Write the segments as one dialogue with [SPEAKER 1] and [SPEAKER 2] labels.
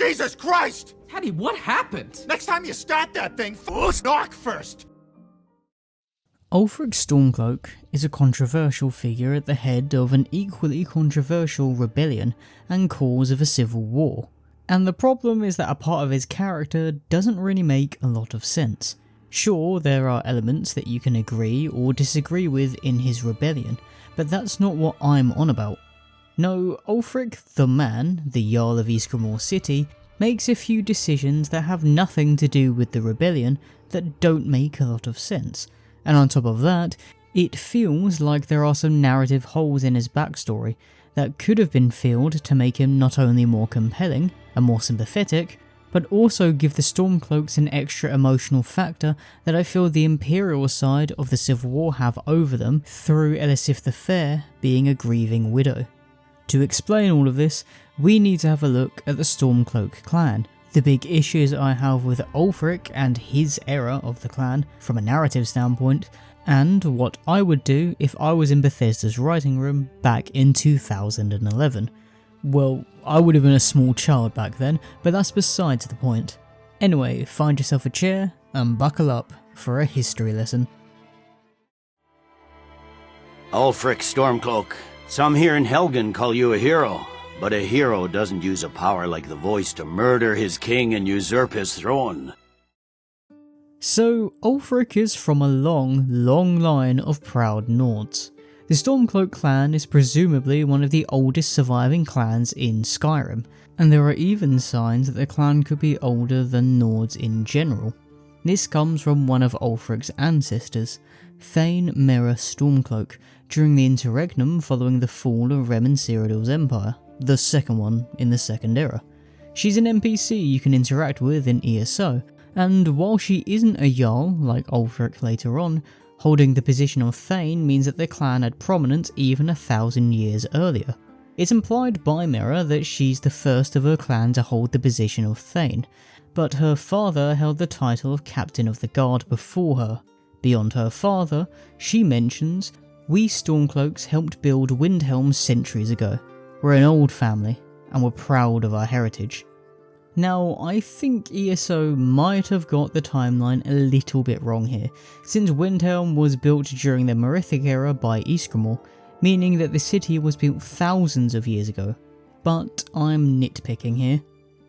[SPEAKER 1] Jesus Christ!
[SPEAKER 2] Daddy, what happened?
[SPEAKER 1] Next time you start that thing, knock first!
[SPEAKER 3] Ulfric Stormcloak is a controversial figure at the head of an equally controversial rebellion and cause of a civil war. And the problem is that a part of his character doesn't really make a lot of sense. Sure, there are elements that you can agree or disagree with in his rebellion, but that's not what I'm on about. No, Ulfric the man, the Jarl of Ysgramor City, makes a few decisions that have nothing to do with the rebellion that don't make a lot of sense. And on top of that, it feels like there are some narrative holes in his backstory that could have been filled to make him not only more compelling and more sympathetic, but also give the Stormcloaks an extra emotional factor that I feel the Imperial side of the Civil War have over them through Elisif the Fair being a grieving widow. To explain all of this, we need to have a look at the Stormcloak clan, the big issues I have with Ulfric and his era of the clan from a narrative standpoint, and what I would do if I was in Bethesda's writing room back in 2011. Well, I would have been a small child back then, but that's besides the point. Anyway, find yourself a chair and buckle up for a history lesson.
[SPEAKER 4] Ulfric Stormcloak, some here in Helgen call you a hero. But a hero doesn't use a power like the voice to murder his king and usurp his throne.
[SPEAKER 3] So, Ulfric is from a long line of proud Nords. The Stormcloak clan is presumably one of the oldest surviving clans in Skyrim, and there are even signs that the clan could be older than Nords in general. This comes from one of Ulfric's ancestors, Thane Mera Stormcloak, during the interregnum following the fall of Remen Cyrodiil's empire. The second one in the second era. She's an NPC you can interact with in ESO, and while she isn't a Jarl like Ulfric later on, holding the position of Thane means that the clan had prominence even 1,000 years earlier. It's implied by Mera that she's the first of her clan to hold the position of Thane, but her father held the title of Captain of the Guard before her. Beyond her father, she mentions, "We Stormcloaks helped build Windhelm centuries ago. We're an old family, and we're proud of our heritage." Now, I think ESO might have got the timeline a little bit wrong here, since Windhelm was built during the Merithic era by Ysgramor, meaning that the city was built thousands of years ago. But I'm nitpicking here.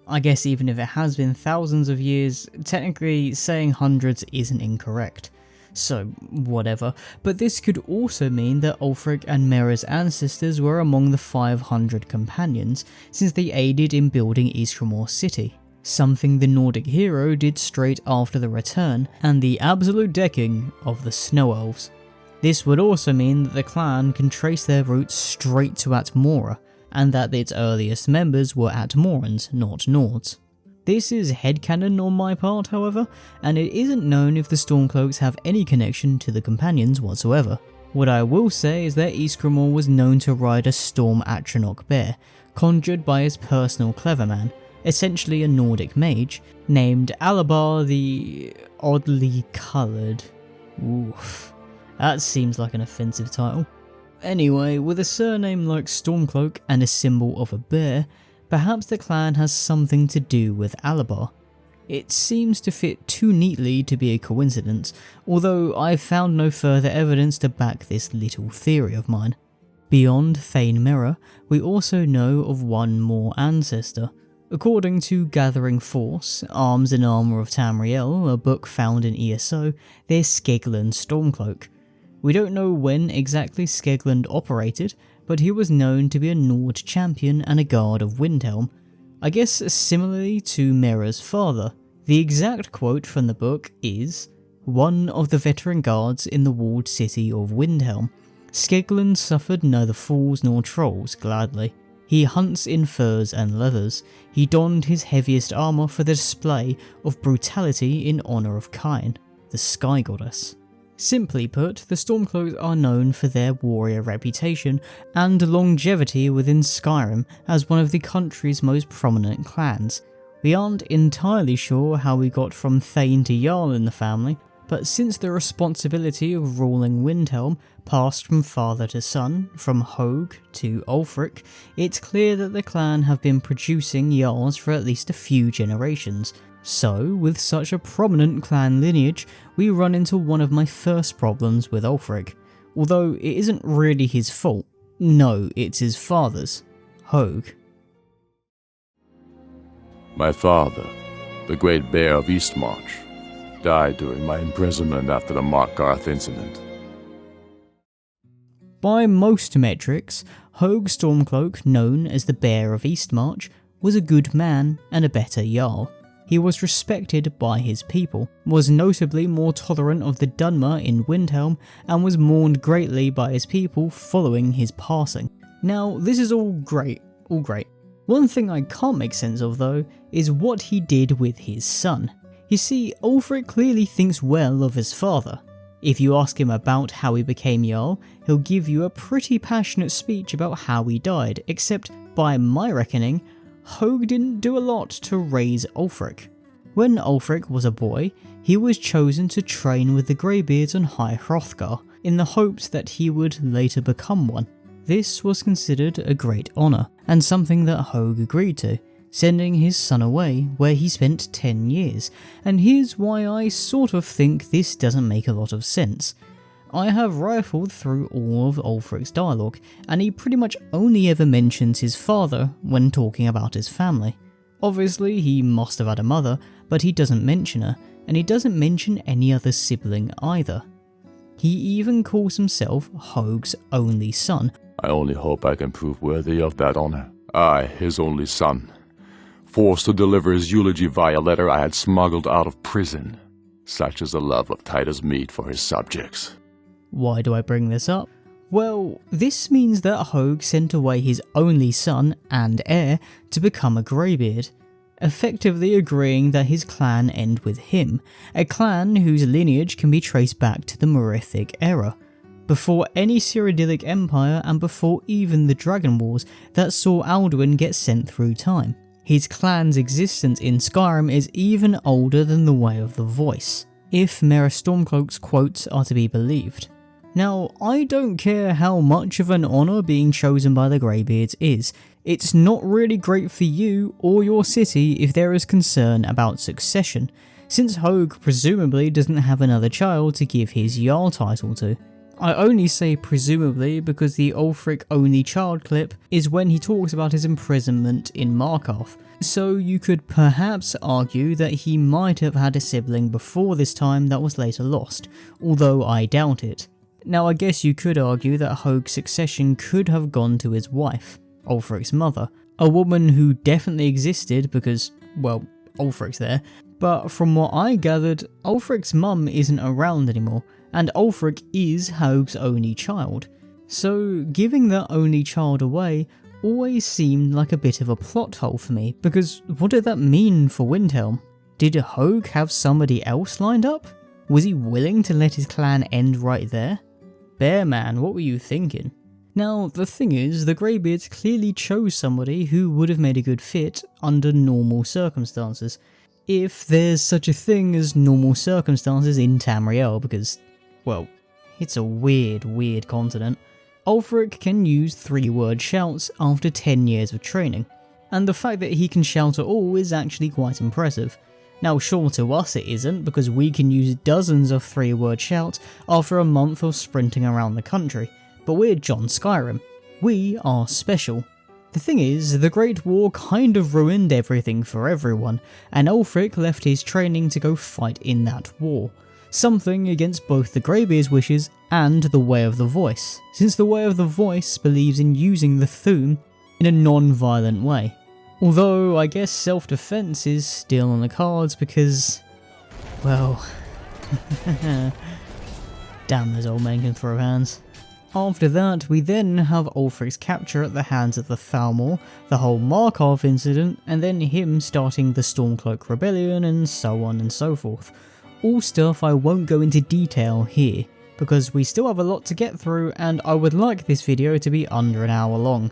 [SPEAKER 3] I guess even if it has been thousands of years, technically saying hundreds isn't incorrect. So, whatever, but this could also mean that Ulfric and Mera's ancestors were among the 500 companions, since they aided in building Ysgramor City, something the Nordic hero did straight after the return and the absolute decking of the Snow Elves. This would also mean that the clan can trace their roots straight to Atmora, and that its earliest members were Atmorans, not Nords. This is headcanon on my part, however, and it isn't known if the Stormcloaks have any connection to the companions whatsoever. What I will say is that Ysgramor was known to ride a Storm Atronach bear, conjured by his personal cleverman, essentially a Nordic mage, named Alabar the Oddly Coloured. Oof, that seems like an offensive title. Anyway, with a surname like Stormcloak and a symbol of a bear, perhaps the clan has something to do with Alabar. It seems to fit too neatly to be a coincidence, although I've found no further evidence to back this little theory of mine. Beyond Thane Mera, we also know of one more ancestor. According to Gathering Force, Arms and Armour of Tamriel, a book found in ESO, there's Skegglan Stormcloak. We don't know when exactly Skegglan operated, but he was known to be a Nord champion and a guard of Windhelm. I guess similarly to Mera's father. The exact quote from the book is, "One of the veteran guards in the walled city of Windhelm. Skegglan suffered neither fools nor trolls gladly. He hunts in furs and leathers. He donned his heaviest armour for the display of brutality in honour of Cain, the sky goddess." Simply put, the Stormcloaks are known for their warrior reputation and longevity within Skyrim as one of the country's most prominent clans. We aren't entirely sure how we got from Thane to Jarl in the family, but since the responsibility of ruling Windhelm passed from father to son, from Hoag to Ulfric, it's clear that the clan have been producing Jarls for at least a few generations. So, with such a prominent clan lineage, we run into one of my first problems with Ulfric. Although it isn't really his fault. No, it's his father's. Hoag.
[SPEAKER 2] My father, the Great Bear of Eastmarch, died during my imprisonment after the Markgarth incident.
[SPEAKER 3] By most metrics, Hoag Stormcloak, known as the Bear of Eastmarch, was a good man and a better Jarl. He was respected by his people, was notably more tolerant of the Dunmer in Windhelm, and was mourned greatly by his people following his passing. Now, this is all great. One thing I can't make sense of though, is what he did with his son. You see, Ulfric clearly thinks well of his father. If you ask him about how he became Jarl, he'll give you a pretty passionate speech about how he died, except by my reckoning, Hoag didn't do a lot to raise Ulfric. When Ulfric was a boy, he was chosen to train with the Greybeards on High Hrothgar, in the hopes that he would later become one. This was considered a great honour, and something that Hoag agreed to, sending his son away where he spent 10 years, and here's why I sort of think this doesn't make a lot of sense. I have rifled through all of Ulfric's dialogue, and he pretty much only ever mentions his father when talking about his family. Obviously he must have had a mother, but he doesn't mention her, and he doesn't mention any other sibling either. He even calls himself Hoag's only son.
[SPEAKER 2] I only hope I can prove worthy of that honor. I, his only son, forced to deliver his eulogy via letter I had smuggled out of prison. Such is the love of Titus meat for his subjects.
[SPEAKER 3] Why do I bring this up? Well, this means that Hoag sent away his only son and heir to become a Greybeard, effectively agreeing that his clan end with him, a clan whose lineage can be traced back to the Merethic era, before any Cyrodiilic Empire and before even the Dragon Wars that saw Alduin get sent through time. His clan's existence in Skyrim is even older than the Way of the Voice, if Mera Stormcloak's quotes are to be believed. Now, I don't care how much of an honour being chosen by the Greybeards is, it's not really great for you or your city if there is concern about succession, since Hoag presumably doesn't have another child to give his Jarl title to. I only say presumably because the Ulfric only child clip is when he talks about his imprisonment in Markarth, so you could perhaps argue that he might have had a sibling before this time that was later lost, although I doubt it. Now I guess you could argue that Hoag's succession could have gone to his wife, Ulfric's mother, a woman who definitely existed because, well, Ulfric's there, but from what I gathered, Ulfric's mum isn't around anymore, and Ulfric is Hoag's only child. So giving that only child away always seemed like a bit of a plot hole for me, because what did that mean for Windhelm? Did Hoag have somebody else lined up? Was he willing to let his clan end right there? Bearman, what were you thinking? Now, the thing is, the Greybeards clearly chose somebody who would have made a good fit under normal circumstances. If there's such a thing as normal circumstances in Tamriel, because, well, it's a weird continent. Ulfric can use 3-word shouts after 10 years of training, and the fact that he can shout at all is actually quite impressive. Now sure, to us it isn't, because we can use dozens of 3-word shouts after a month of sprinting around the country, but we're John Skyrim. We are special. The thing is, the Great War kind of ruined everything for everyone, and Ulfric left his training to go fight in that war. Something against both the Greybeard's wishes and the Way of the Voice, since the Way of the Voice believes in using the Thum in a non-violent way. Although I guess self-defense is still on the cards because, well, damn, those old men can throw hands. After that, we then have Ulfric's capture at the hands of the Thalmor, the whole Markarth incident, and then him starting the Stormcloak Rebellion and so on and so forth. All stuff I won't go into detail here, because we still have a lot to get through and I would like this video to be under an hour long.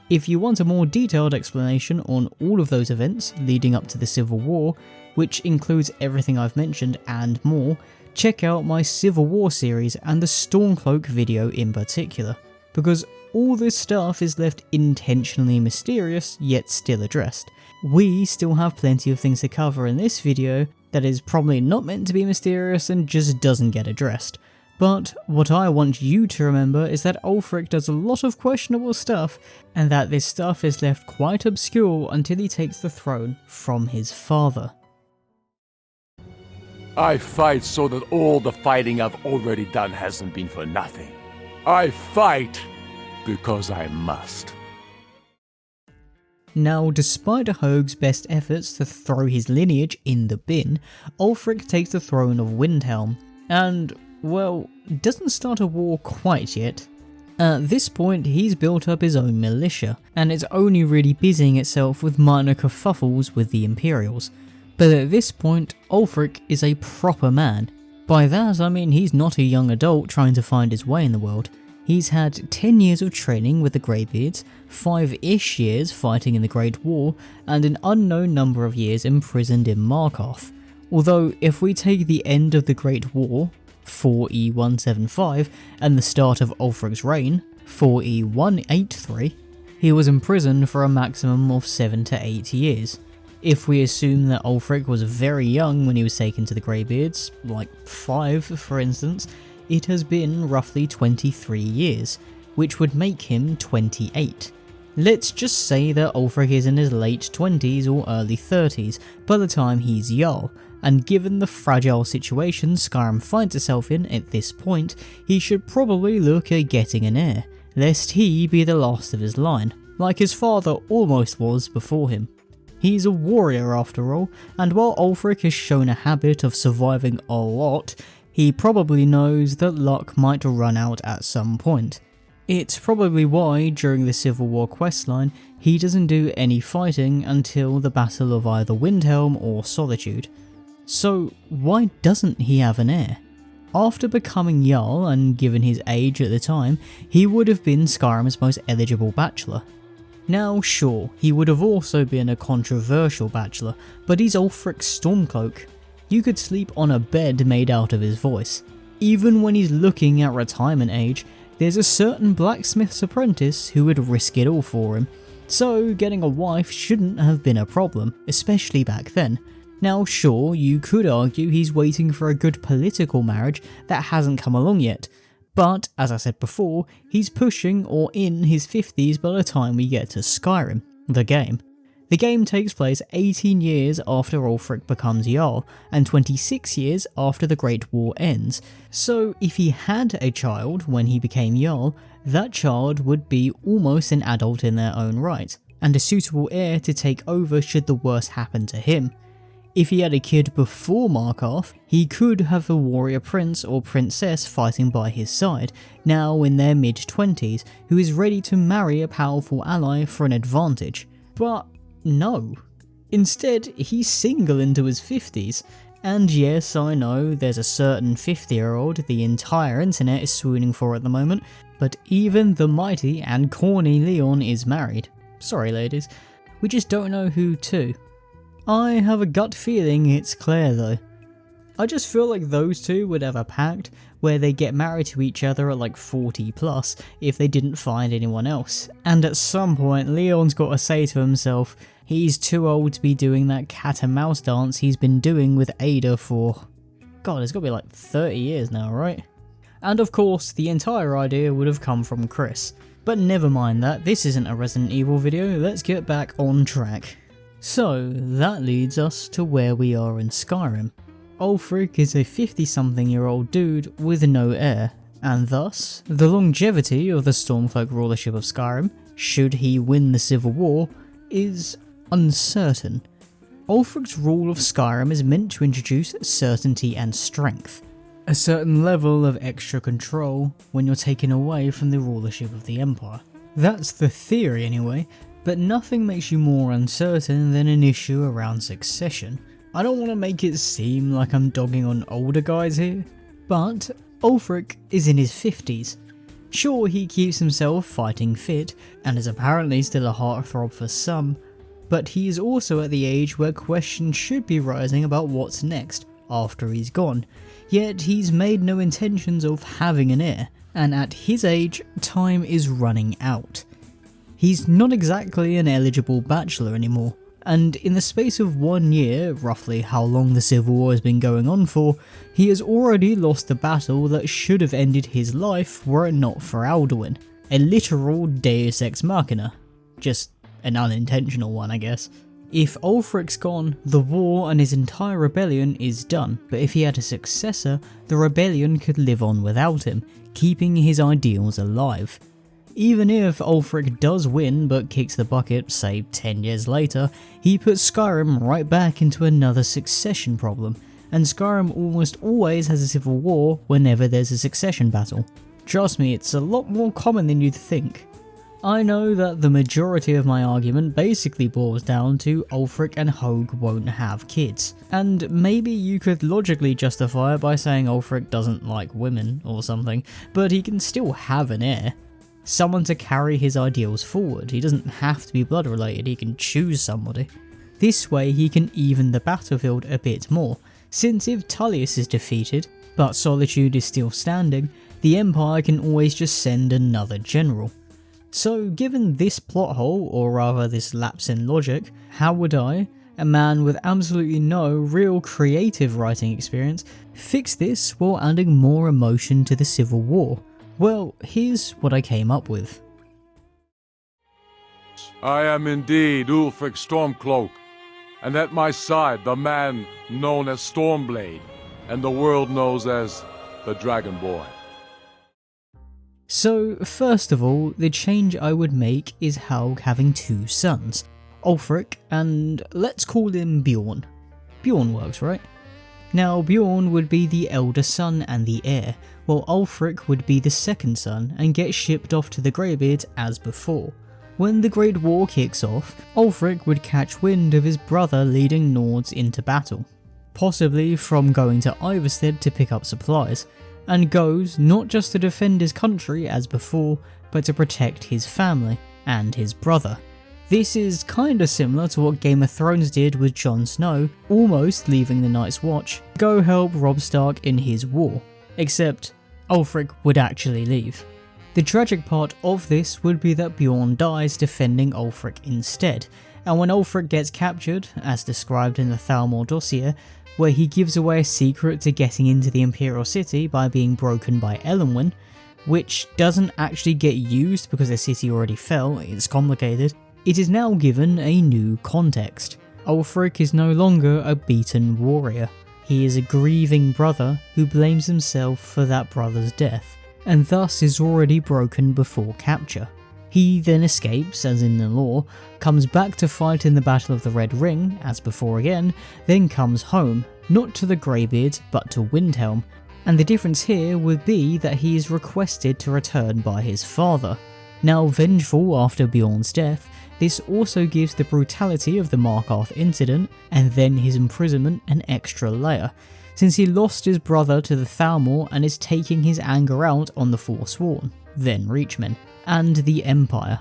[SPEAKER 3] If you want a more detailed explanation on all of those events leading up to the Civil War, which includes everything I've mentioned and more, check out my Civil War series and the Stormcloak video in particular, because all this stuff is left intentionally mysterious yet still addressed. We still have plenty of things to cover in this video that is probably not meant to be mysterious and just doesn't get addressed. But what I want you to remember is that Ulfric does a lot of questionable stuff, and that this stuff is left quite obscure until he takes the throne from his father.
[SPEAKER 2] I fight so that all the fighting I've already done hasn't been for nothing. I fight because I must.
[SPEAKER 3] Now, despite Hoag's best efforts to throw his lineage in the bin, Ulfric takes the throne of Windhelm, and, well, doesn't start a war quite yet. At this point, he's built up his own militia, and it's only really busying itself with minor kerfuffles with the Imperials. But at this point, Ulfric is a proper man. By that I mean he's not a young adult trying to find his way in the world. He's had 10 years of training with the Greybeards, 5-ish years fighting in the Great War, and an unknown number of years imprisoned in Markarth. Although, if we take the end of the Great War, 4E175, and the start of Ulfric's reign, 4E183, he was imprisoned for a maximum of 7 to 8 years. If we assume that Ulfric was very young when he was taken to the Greybeards, like 5 for instance, it has been roughly 23 years, which would make him 28. Let's just say that Ulfric is in his late 20s or early 30s by the time he's Jarl, and given the fragile situation Skyrim finds itself in at this point, he should probably look at getting an heir, lest he be the last of his line, like his father almost was before him. He's a warrior after all, and while Ulfric has shown a habit of surviving a lot, he probably knows that luck might run out at some point. It's probably why, during the Civil War questline, he doesn't do any fighting until the Battle of either Windhelm or Solitude. So why doesn't he have an heir? After becoming Jarl, and given his age at the time, he would have been Skyrim's most eligible bachelor. Now sure, he would have also been a controversial bachelor, but he's Ulfric Stormcloak. You could sleep on a bed made out of his voice. Even when he's looking at retirement age, there's a certain blacksmith's apprentice who would risk it all for him, so getting a wife shouldn't have been a problem, especially back then. Now sure, you could argue he's waiting for a good political marriage that hasn't come along yet, but as I said before, he's pushing or in his 50s by the time we get to Skyrim, the game. The game takes place 18 years after Ulfric becomes Jarl, and 26 years after the Great War ends, so if he had a child when he became Jarl, that child would be almost an adult in their own right, and a suitable heir to take over should the worst happen to him. If he had a kid before Markarth, he could have a warrior prince or princess fighting by his side, now in their mid-20s, who is ready to marry a powerful ally for an advantage. But no. Instead, he's single into his 50s, and yes, I know there's a certain 50-year-old the entire internet is swooning for at the moment, but even the mighty and corny Leon is married. Sorry ladies, we just don't know who to. I have a gut feeling it's Claire though. I just feel like those two would have a pact where they get married to each other at like 40 plus if they didn't find anyone else, and at some point Leon's got to say to himself he's too old to be doing that cat and mouse dance he's been doing with Ada for, god, it's got to be like 30 years now, right? And of course the entire idea would have come from Chris. But never mind that, this isn't a Resident Evil video, let's get back on track. So that leads us to where we are in Skyrim. Ulfric is a 50-something-year-old dude with no heir, and thus, the longevity of the Stormcloak rulership of Skyrim, should he win the Civil War, is uncertain. Ulfric's rule of Skyrim is meant to introduce certainty and strength, a certain level of extra control when you're taken away from the rulership of the Empire. That's the theory anyway, but nothing makes you more uncertain than an issue around succession. I don't want to make it seem like I'm dogging on older guys here, but Ulfric is in his 50s. Sure, he keeps himself fighting fit, and is apparently still a heartthrob for some, but he is also at the age where questions should be rising about what's next. after he's gone, yet he's made no intentions of having an heir, and at his age, time is running out. He's not exactly an eligible bachelor anymore, and in the space of 1 year, roughly how long the Civil War has been going on for, he has already lost the battle that should have ended his life were it not for Alduin, a literal deus ex machina. Just an unintentional one, I guess. If Ulfric's gone, the war and his entire rebellion is done, but if he had a successor, the rebellion could live on without him, keeping his ideals alive. Even if Ulfric does win but kicks the bucket, say 10 years later, he puts Skyrim right back into another succession problem, and Skyrim almost always has a civil war whenever there's a succession battle. Trust me, it's a lot more common than you'd think. I know that the majority of my argument basically boils down to Ulfric and Hoag won't have kids, and maybe you could logically justify it by saying Ulfric doesn't like women or something, but he can still have an heir. Someone to carry his ideals forward. He doesn't have to be blood related, he can choose somebody. This way he can even the battlefield a bit more, since if Tullius is defeated, but Solitude is still standing, the Empire can always just send another general. So given this plot hole, or rather this lapse in logic, how would I, a man with absolutely no real creative writing experience, fix this while adding more emotion to the Civil War? Well, here's what I came up with.
[SPEAKER 2] I am indeed Ulfric Stormcloak, and at my side the man known as Stormblade, and the world knows as the Dragon Boy.
[SPEAKER 3] So first of all, the change I would make is Hoag having 2 sons, Ulfric and let's call him Bjorn. Bjorn works, right? Now Bjorn would be the elder son and the heir, while Ulfric would be the second son and get shipped off to the Greybeard as before. When the Great War kicks off, Ulfric would catch wind of his brother leading Nords into battle, possibly from going to Ivarstead to pick up supplies, and goes not just to defend his country as before, but to protect his family and his brother. This is kinda similar to what Game of Thrones did with Jon Snow, almost leaving the Night's Watch, go help Robb Stark in his war, except Ulfric would actually leave. The tragic part of this would be that Bjorn dies defending Ulfric instead, and when Ulfric gets captured, as described in the Thalmor dossier, where he gives away a secret to getting into the Imperial City by being broken by Elenwen, which doesn't actually get used because the city already fell, it's complicated, it is now given a new context. Ulfric is no longer a beaten warrior. He is a grieving brother who blames himself for that brother's death, and thus is already broken before capture. He then escapes, as in the lore, comes back to fight in the Battle of the Red Ring, as before again, then comes home, not to the Greybeard, but to Windhelm, and the difference here would be that he is requested to return by his father. Now vengeful after Bjorn's death, this also gives the brutality of the Markarth incident, and then his imprisonment, an extra layer, since he lost his brother to the Thalmor and is taking his anger out on the Forsworn, then Reachmen, and the Empire.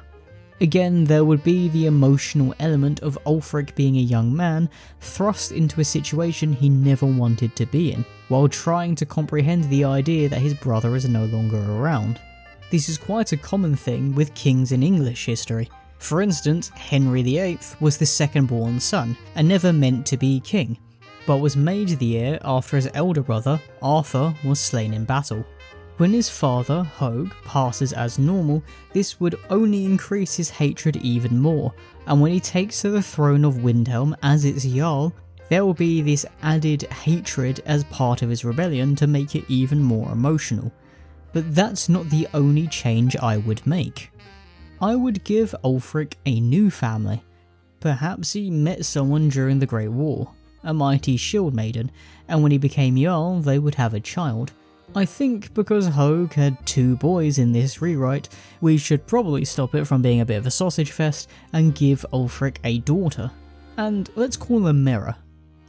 [SPEAKER 3] Again, there would be the emotional element of Ulfric being a young man thrust into a situation he never wanted to be in, while trying to comprehend the idea that his brother is no longer around. This is quite a common thing with kings in English history. For instance, Henry VIII was the second-born son, and never meant to be king, but was made the heir after his elder brother, Arthur, was slain in battle. When his father, Hoag, passes as normal, this would only increase his hatred even more, and when he takes to the throne of Windhelm as its Jarl, there will be this added hatred as part of his rebellion to make it even more emotional. But that's not the only change I would make. I would give Ulfric a new family. Perhaps he met someone during the Great War, a mighty shield maiden, and when he became Jarl they would have a child. I think because Hoag had 2 boys in this rewrite, we should probably stop it from being a bit of a sausage fest and give Ulfric a daughter. And let's call her Mera,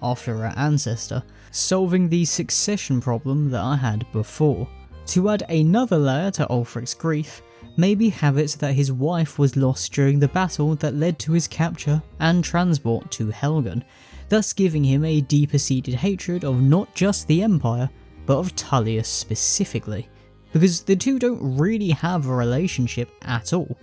[SPEAKER 3] after her ancestor, solving the succession problem that I had before. To add another layer to Ulfric's grief, maybe have it that his wife was lost during the battle that led to his capture and transport to Helgen, thus giving him a deeper seated hatred of not just the Empire, but of Tullius specifically, because the two don't really have a relationship at all.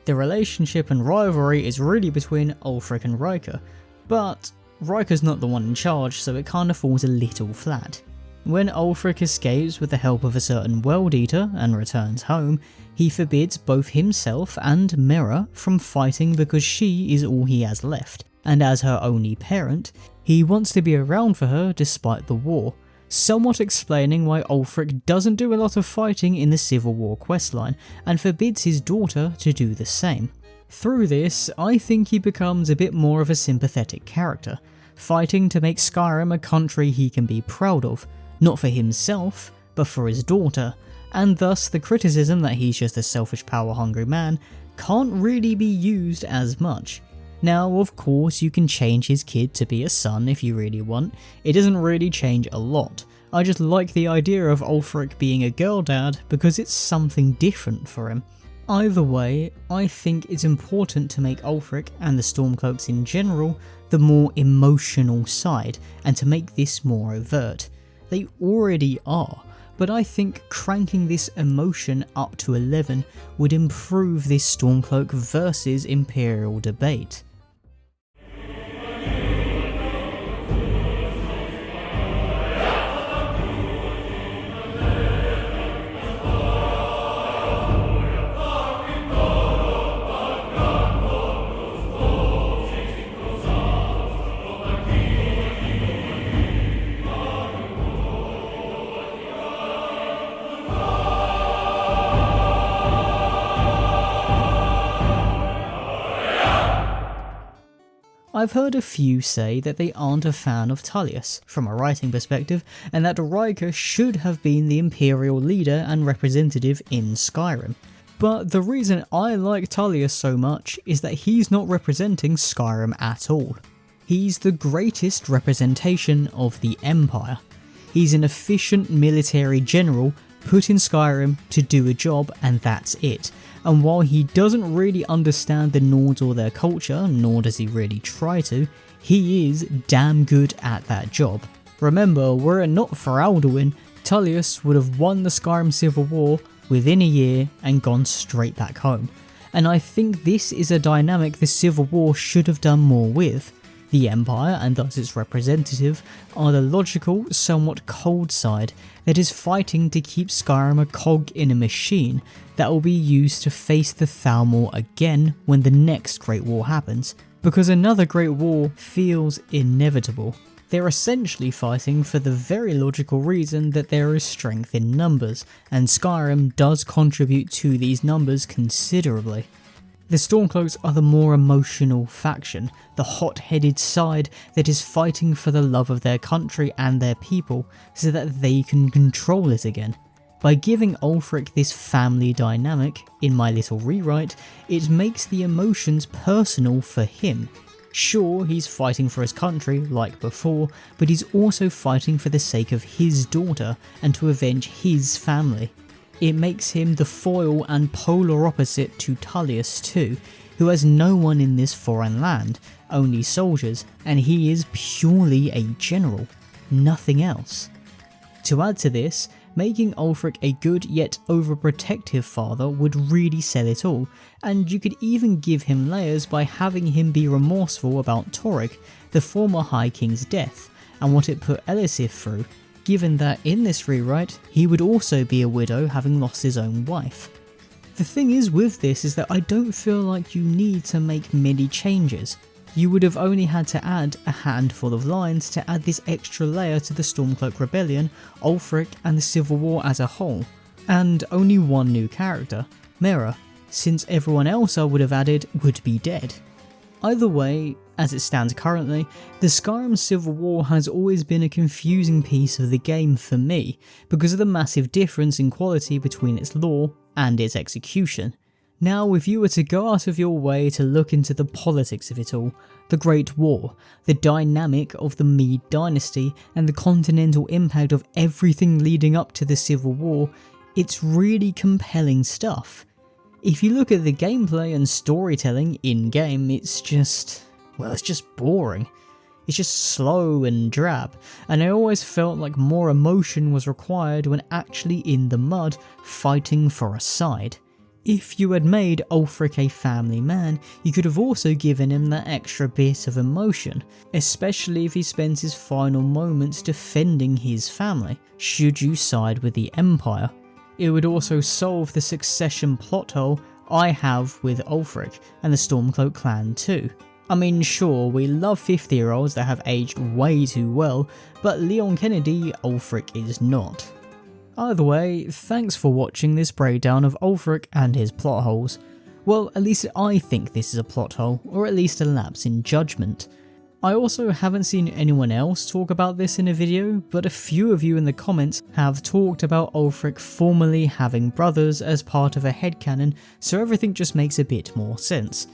[SPEAKER 3] The relationship and rivalry is really between Ulfric and Riker, but Riker's not the one in charge, so it kinda falls a little flat. When Ulfric escapes with the help of a certain World Eater and returns home, he forbids both himself and Mira from fighting because she is all he has left, and as her only parent, he wants to be around for her despite the war, somewhat explaining why Ulfric doesn't do a lot of fighting in the Civil War questline and forbids his daughter to do the same. Through this, I think he becomes a bit more of a sympathetic character, fighting to make Skyrim a country he can be proud of, not for himself, but for his daughter, and thus the criticism that he's just a selfish power-hungry man can't really be used as much. Now, of course, you can change his kid to be a son if you really want. It doesn't really change a lot. I just like the idea of Ulfric being a girl dad because it's something different for him. Either way, I think it's important to make Ulfric, and the Stormcloaks in general, the more emotional side, and to make this more overt. They already are, but I think cranking this emotion up to 11 would improve this Stormcloak versus Imperial debate. I've heard a few say that they aren't a fan of Tullius, from a writing perspective, and that Riker should have been the Imperial leader and representative in Skyrim. But the reason I like Tullius so much is that he's not representing Skyrim at all. He's the greatest representation of the Empire. He's an efficient military general put in Skyrim to do a job, and that's it. And while he doesn't really understand the Nords or their culture, nor does he really try to, he is damn good at that job. Remember, were it not for Alduin, Tullius would have won the Skyrim Civil War within a year and gone straight back home. And I think this is a dynamic the Civil War should have done more with. The Empire, and thus its representative, are the logical, somewhat cold side that is fighting to keep Skyrim a cog in a machine that will be used to face the Thalmor again when the next Great War happens, because another Great War feels inevitable. They're essentially fighting for the very logical reason that there is strength in numbers, and Skyrim does contribute to these numbers considerably. The Stormcloaks are the more emotional faction, the hot-headed side that is fighting for the love of their country and their people so that they can control it again. By giving Ulfric this family dynamic, in my little rewrite, it makes the emotions personal for him. Sure, he's fighting for his country, like before, but he's also fighting for the sake of his daughter and to avenge his family. It makes him the foil and polar opposite to Tullius too, who has no one in this foreign land, only soldiers, and he is purely a general, nothing else. To add to this, making Ulfric a good yet overprotective father would really sell it all, and you could even give him layers by having him be remorseful about Torrig, the former High King's death, and what it put Elisif through, given that in this rewrite, he would also be a widow having lost his own wife. The thing is with this is that I don't feel like you need to make many changes. You would have only had to add a handful of lines to add this extra layer to the Stormcloak Rebellion, Ulfric and the Civil War as a whole, and only one new character, Mira, since everyone else I would have added would be dead. Either way, as it stands currently, the Skyrim Civil War has always been a confusing piece of the game for me because of the massive difference in quality between its lore and its execution. Now, if you were to go out of your way to look into the politics of it all, the Great War, the dynamic of the Mede dynasty, and the continental impact of everything leading up to the Civil War, it's really compelling stuff. If you look at the gameplay and storytelling in-game, it's just boring. It's just slow and drab, and I always felt like more emotion was required when actually in the mud fighting for a side. If you had made Ulfric a family man, you could have also given him that extra bit of emotion, especially if he spends his final moments defending his family, should you side with the Empire. It would also solve the succession plot hole I have with Ulfric and the Stormcloak clan too. I mean, sure, we love 50-year-olds that have aged way too well, but Leon Kennedy, Ulfric is not. Either way, thanks for watching this breakdown of Ulfric and his plot holes. Well, at least I think this is a plot hole, or at least a lapse in judgment. I also haven't seen anyone else talk about this in a video, but a few of you in the comments have talked about Ulfric formerly having brothers as part of a headcanon, so everything just makes a bit more sense.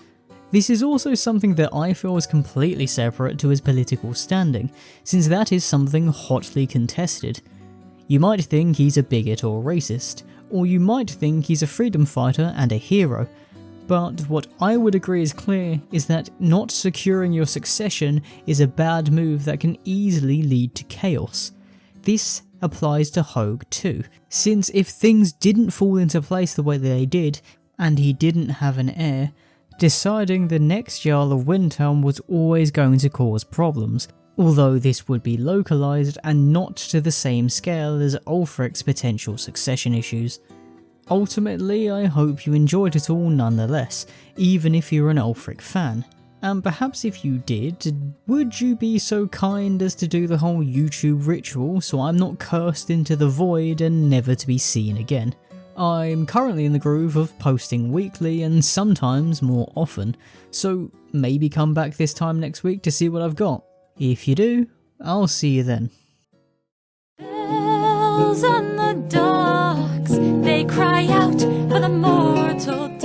[SPEAKER 3] This is also something that I feel is completely separate to his political standing, since that is something hotly contested. You might think he's a bigot or racist, or you might think he's a freedom fighter and a hero, but what I would agree is clear is that not securing your succession is a bad move that can easily lead to chaos. This applies to Hoag too, since if things didn't fall into place the way they did, and he didn't have an heir, deciding the next Jarl of Windhelm was always going to cause problems, although this would be localised and not to the same scale as Ulfric's potential succession issues. Ultimately, I hope you enjoyed it all nonetheless, even if you're an Ulfric fan. And perhaps if you did, would you be so kind as to do the whole YouTube ritual so I'm not cursed into the void and never to be seen again? I'm currently in the groove of posting weekly and sometimes more often, so maybe come back this time next week to see what I've got. If you do, I'll see you then.
[SPEAKER 5] Bells on the docks, they cry out for the mortal